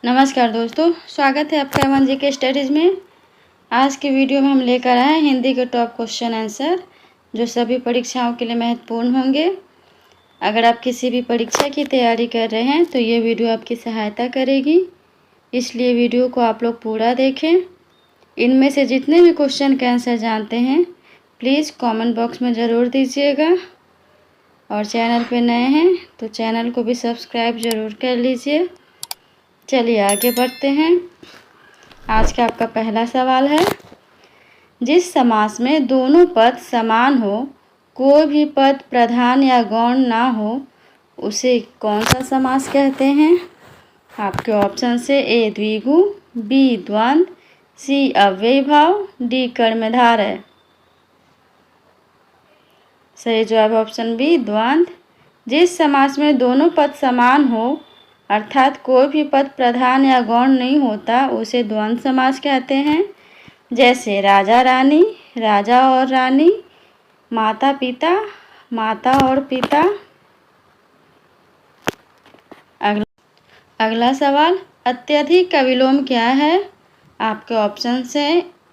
नमस्कार दोस्तों, स्वागत है आपका एवन जीके स्टडीज़ में। आज की वीडियो में हम लेकर आए हैं हिंदी के टॉप क्वेश्चन आंसर जो सभी परीक्षाओं के लिए महत्वपूर्ण होंगे। अगर आप किसी भी परीक्षा की तैयारी कर रहे हैं तो ये वीडियो आपकी सहायता करेगी, इसलिए वीडियो को आप लोग पूरा देखें। इनमें से जितने भी क्वेश्चन के आंसर जानते हैं प्लीज़ कॉमेंट बॉक्स में ज़रूर दीजिएगा, और चैनल पर नए हैं तो चैनल को भी सब्सक्राइब ज़रूर कर लीजिए। चलिए आगे बढ़ते हैं। आज का आपका पहला सवाल है, जिस समास में दोनों पद समान हो, कोई भी पद प्रधान या गौण ना हो, उसे कौन सा समास कहते हैं? आपके ऑप्शन से ए द्विगु, बी द्वंद्व, सी अव्ययीभाव, डी कर्मधारय। सही जवाब ऑप्शन बी द्वंद्व। जिस समास में दोनों पद समान हो अर्थात कोई भी पद प्रधान या गौण नहीं होता उसे द्वंद्व समास कहते हैं। जैसे राजा रानी, राजा और रानी, माता पिता, माता और पिता। अगला सवाल, अत्यधिक का विलोम क्या है? आपके ऑप्शन से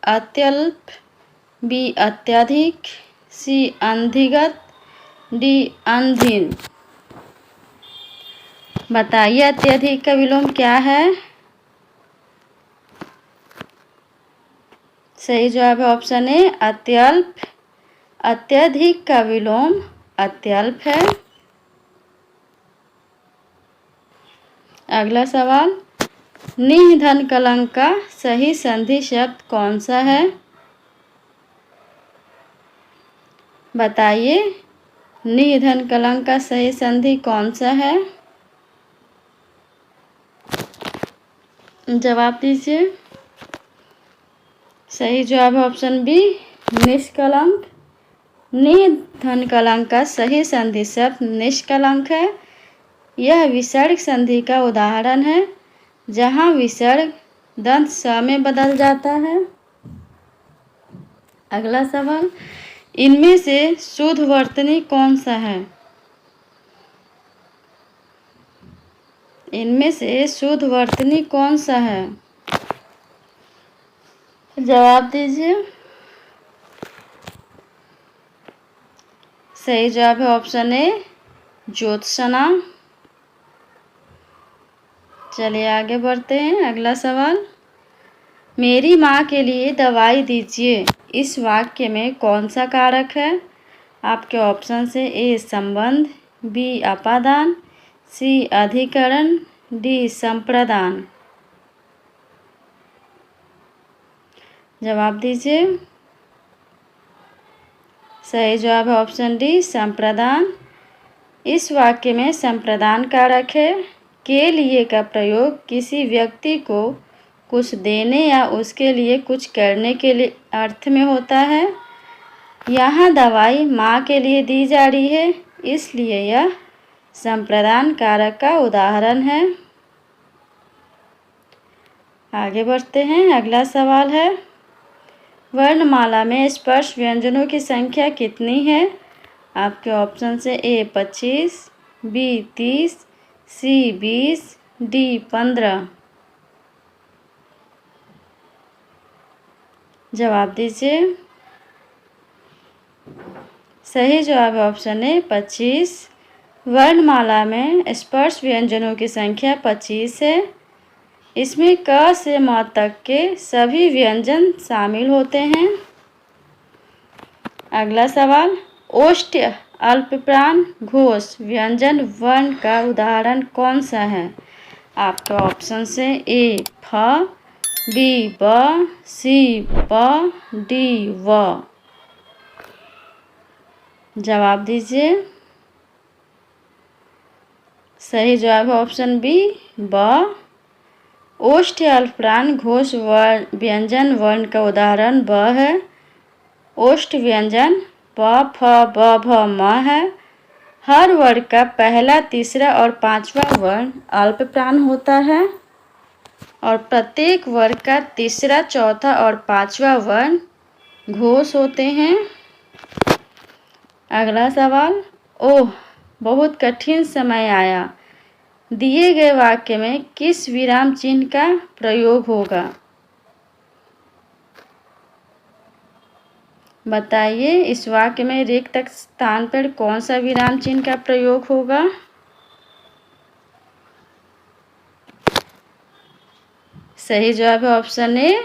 अत्यल्प, बी अत्यधिक, सी अनधिगत, डी अनभिन्न। बताइए अत्यधिक का विलोम क्या है? सही जवाब है ऑप्शन ए अत्यल्प। अत्यधिक का विलोम अत्यल्प है। अगला सवाल, निः धन कलंक का सही संधि शब्द कौन सा है? बताइए निः धन कलंक का सही संधि कौन सा है? जवाब दीजिए। सही जवाब है ऑप्शन बी निष्कलंक। निः धन कलंक का सही संधि शब्द निष्कलंक है। यह विसर्ग संधि का उदाहरण है, जहाँ विसर्ग दंत स में बदल जाता है। अगला सवाल, इनमें से शुद्ध वर्तनी कौन सा है? इनमें से शुद्ध वर्तनी कौन सा है? जवाब दीजिए। सही जवाब है ऑप्शन ए ज्योत्सना। चलिए आगे बढ़ते हैं। अगला सवाल, मेरी माँ के लिए दवाई दीजिए, इस वाक्य में कौन सा कारक है? आपके ऑप्शन से ए संबंध, बी अपादान, सी अधिकरण, डी संप्रदान। जवाब दीजिए। सही जवाब है ऑप्शन डी संप्रदान। इस वाक्य में संप्रदान कारक है। के लिए का प्रयोग किसी व्यक्ति को कुछ देने या उसके लिए कुछ करने के लिए अर्थ में होता है। यहाँ दवाई माँ के लिए दी जा रही है, इसलिए यह संप्रदान कारक का उदाहरण है। आगे बढ़ते हैं। अगला सवाल है, वर्णमाला में स्पर्श व्यंजनों की संख्या कितनी है? आपके ऑप्शन से ए 25, बी 30, सी 20, डी 15। जवाब दीजिए। सही जवाब है ऑप्शन ए 25। वर्णमाला में स्पर्श व्यंजनों की संख्या 25 है। इसमें क से म तक के सभी व्यंजन शामिल होते हैं। अगला सवाल, ओष्ठ अल्पप्राण घोष व्यंजन वर्ण का उदाहरण कौन सा है? आपके ऑप्शन से ए फ, बी ब, सी प, डी व। जवाब दीजिए। सही जवाब है ऑप्शन बी ब। ओष्ठ अल्पप्राण घोष व्यंजन वर्ण का उदाहरण ब है। ओष्ठ व्यंजन प, फ, ब, भ, म है। हर वर्ग का पहला, तीसरा और पांचवा वर्ण अल्पप्राण होता है, और प्रत्येक वर्ग का तीसरा, चौथा और पांचवा वर्ण घोष होते हैं। अगला सवाल, ओह बहुत कठिन समय आया, दिए गए वाक्य में किस विराम चिन्ह का प्रयोग होगा? बताइए, इस वाक्य में रिक्त स्थान पर कौन सा विराम चिन्ह का प्रयोग होगा? सही जवाब है ऑप्शन ए।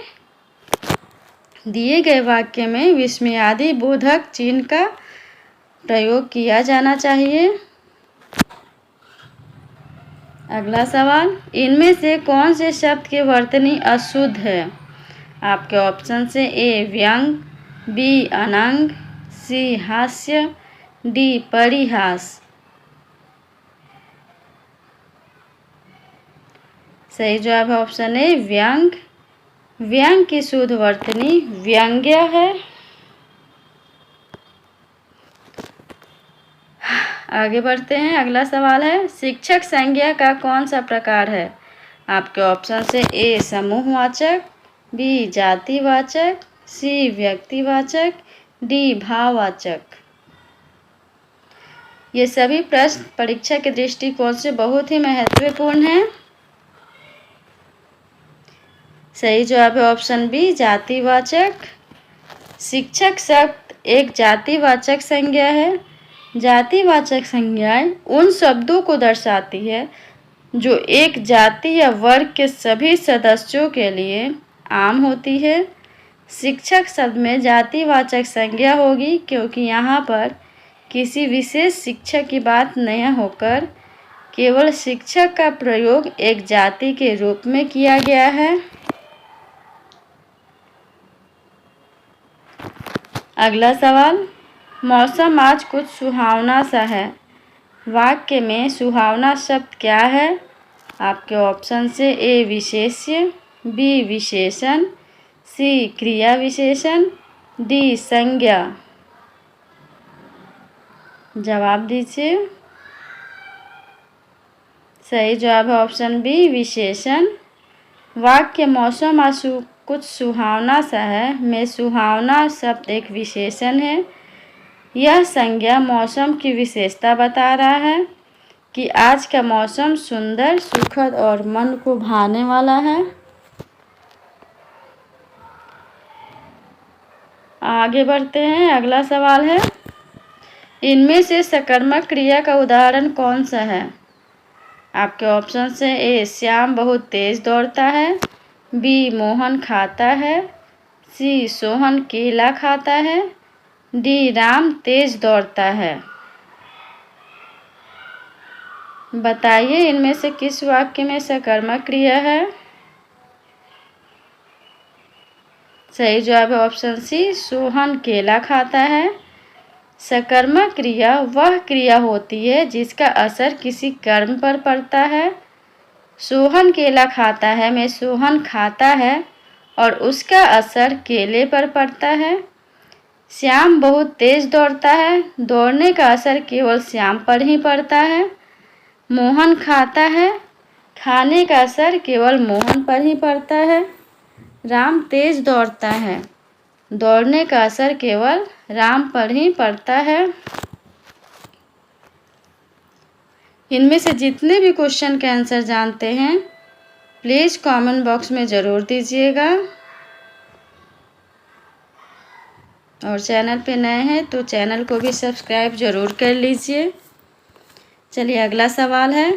दिए गए वाक्य में विस्मयादि बोधक चिन्ह का प्रयोग किया जाना चाहिए। अगला सवाल, इनमें से कौन से शब्द की वर्तनी अशुद्ध है? आपके ऑप्शन से ए व्यंग, बी अनंग, सी हास्य, डी परिहास। सही जवाब है ऑप्शन ए व्यंग। व्यंग की शुद्ध वर्तनी व्यंग्य है। आगे बढ़ते हैं। अगला सवाल है, शिक्षक संज्ञा का कौन सा प्रकार है? आपके ऑप्शन से ए समूहवाचक, बी जातिवाचक, सी व्यक्तिवाचक, डी भाववाचक। ये सभी प्रश्न परीक्षा के दृष्टिकोण से बहुत ही महत्वपूर्ण हैं। सही जवाब है ऑप्शन बी जातिवाचक। शिक्षक शब्द एक जातिवाचक संज्ञा है। जातिवाचक संज्ञाएं उन शब्दों को दर्शाती है जो एक जाति या वर्ग के सभी सदस्यों के लिए आम होती है। शिक्षक शब्द में जातिवाचक संज्ञा होगी क्योंकि यहाँ पर किसी विशेष शिक्षक की बात नहीं होकर केवल शिक्षक का प्रयोग एक जाति के रूप में किया गया है। अगला सवाल, मौसम आज कुछ सुहावना सा है। वाक्य में सुहावना शब्द क्या है? आपके ऑप्शन से ए विशेष्य, बी विशेषण, सी क्रिया विशेषण, डी संज्ञा। जवाब दीजिए। सही जवाब है ऑप्शन बी विशेषण। वाक्य मौसम आज कुछ सुहावना सा है में सुहावना शब्द एक विशेषण है। यह संज्ञा मौसम की विशेषता बता रहा है कि आज का मौसम सुंदर, सुखद और मन को भाने वाला है। आगे बढ़ते हैं। अगला सवाल है, इनमें से सकर्मक क्रिया का उदाहरण कौन सा है? आपके ऑप्शन से ए श्याम बहुत तेज दौड़ता है, बी मोहन खाता है, सी सोहन केला खाता है, डी राम तेज दौड़ता है। बताइए, इनमें से किस वाक्य में सकर्मक क्रिया है? सही जवाब है ऑप्शन सी सोहन केला खाता है। सकर्मक क्रिया वह क्रिया होती है जिसका असर किसी कर्म पर पड़ता है। सोहन केला खाता है में सोहन खाता है और उसका असर केले पर पड़ता है। श्याम बहुत तेज दौड़ता है, दौड़ने का असर केवल श्याम पर ही पड़ता है। मोहन खाता है, खाने का असर केवल मोहन पर ही पड़ता है। राम तेज दौड़ता है, दौड़ने का असर केवल राम पर ही पड़ता है। इनमें से जितने भी क्वेश्चन के आंसर जानते हैं प्लीज़ कमेंट बॉक्स में ज़रूर दीजिएगा। और चैनल पे नए हैं तो चैनल को भी सब्सक्राइब ज़रूर कर लीजिए। चलिए अगला सवाल है,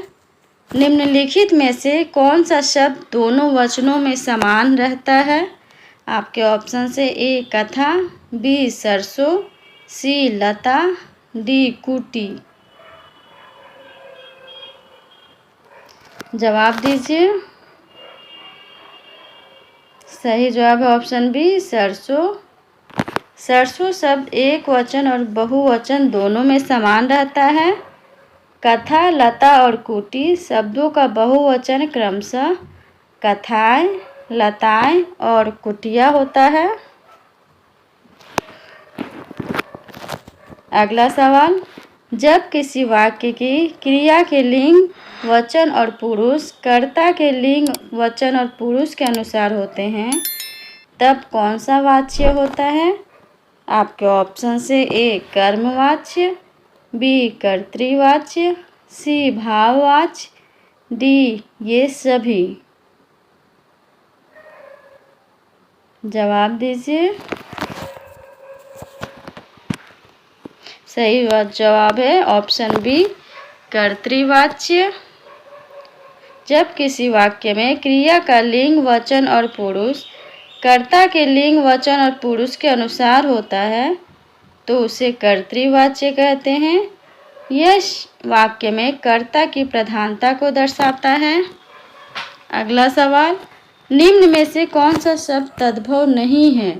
निम्नलिखित में से कौन सा शब्द दोनों वचनों में समान रहता है? आपके ऑप्शन से ए कथा, बी सरसों, सी लता, डी कुटी। जवाब दीजिए। सही जवाब है ऑप्शन बी सरसों। सरसों शब्द एक वचन और बहुवचन दोनों में समान रहता है। कथा, लता और कुटी शब्दों का बहुवचन क्रमशः कथाएं, लताएं और कुटिया होता है। अगला सवाल, जब किसी वाक्य की क्रिया के लिंग वचन और पुरुष कर्ता के लिंग वचन और पुरुष के अनुसार होते हैं तब कौन सा वाच्य होता है? आपके ऑप्शन से ए कर्मवाच्य, बी कर्तृवाच्य, सी भाववाच्य, डी ये सभी। जवाब दीजिए। सही जवाब है ऑप्शन बी कर्तृवाच्य। जब किसी वाक्य में क्रिया का लिंग, वचन और पुरुष कर्ता के लिंग, वचन और पुरुष के अनुसार होता है तो उसे कर्तृवाच्य कहते हैं। यह वाक्य में कर्ता की प्रधानता को दर्शाता है। अगला सवाल, निम्न में से कौन सा शब्द तद्भव नहीं है?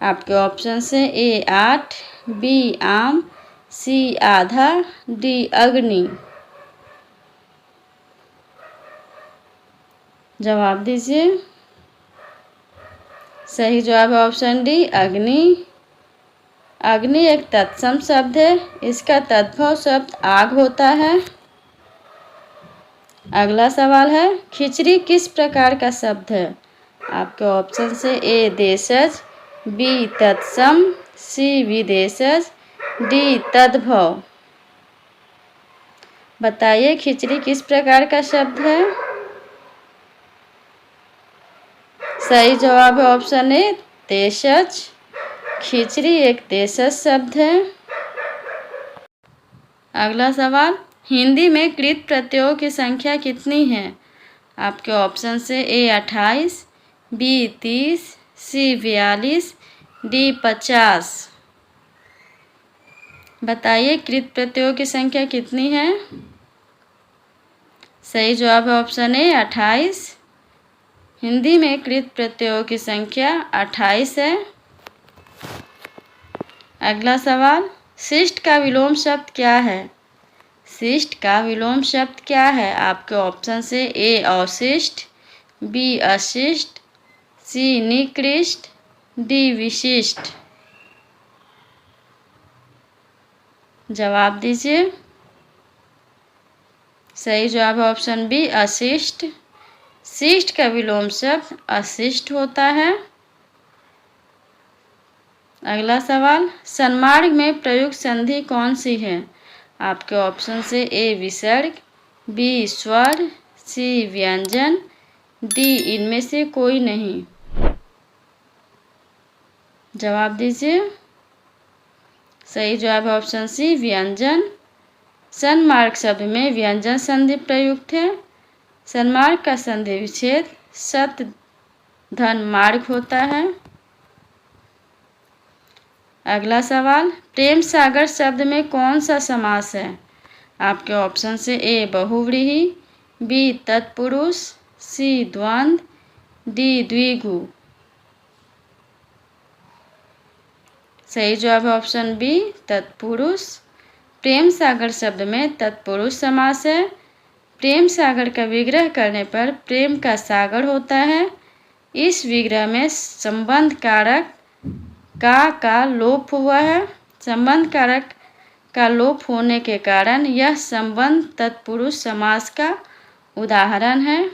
आपके ऑप्शन से ए 8, बी आम, सी आधा, डी अग्नि। जवाब दीजिए। सही जवाब है ऑप्शन डी अग्नि। अग्नि एक तत्सम शब्द है, इसका तद्भव शब्द आग होता है। अगला सवाल है, खिचड़ी किस प्रकार का शब्द है? आपके ऑप्शन से ए देशज, बी तत्सम, सी विदेशज, डी तद्भव। बताइए खिचड़ी किस प्रकार का शब्द है? सही जवाब है ऑप्शन ए देशज। खिचड़ी एक देशज शब्द है। अगला सवाल, हिंदी में कृत प्रत्ययों की संख्या कितनी है? आपके ऑप्शन से ए 28, बी 30, सी 42, डी 50। बताइए कृत प्रत्ययों की संख्या कितनी है? सही जवाब है ऑप्शन ए 28। हिंदी में कृत प्रत्ययों की संख्या 28 है। अगला सवाल, शिष्ट का विलोम शब्द क्या है? शिष्ट का विलोम शब्द क्या है? आपके ऑप्शन से ए अवशिष्ट, बी अशिष्ट, सी निकृष्ट, डी विशिष्ट। जवाब दीजिए। सही जवाब है ऑप्शन बी अशिष्ट। शिष्ट का विलोम शब्द अशिष्ट होता है। अगला सवाल, सन्मार्ग में प्रयुक्त संधि कौन सी है? आपके ऑप्शन से ए विसर्ग, बी स्वर, सी व्यंजन, डी इनमें से कोई नहीं। जवाब दीजिए। सही जवाब है ऑप्शन सी व्यंजन। सन्मार्ग शब्द में व्यंजन संधि प्रयुक्त है। सन्मार्ग का संधि विच्छेद सत धन मार्ग होता है। अगला सवाल, प्रेम सागर शब्द में कौन सा समास है? आपके ऑप्शन से ए बहुव्रीहि, बी तत्पुरुष, सी द्वंद्व, डी द्विगु। सही जवाब है ऑप्शन बी तत्पुरुष। प्रेम सागर शब्द में तत्पुरुष समास है। प्रेम सागर का विग्रह करने पर प्रेम का सागर होता है। इस विग्रह में संबंध कारक का लोप हुआ है। संबंध कारक का लोप होने के कारण यह संबंध तत्पुरुष समास का उदाहरण है।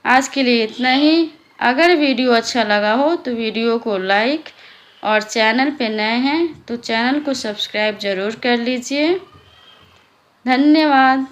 आज के लिए इतना ही। अगर वीडियो अच्छा लगा हो तो वीडियो को लाइक और चैनल पे नए हैं तो चैनल को सब्सक्राइब ज़रूर कर लीजिए। धन्यवाद।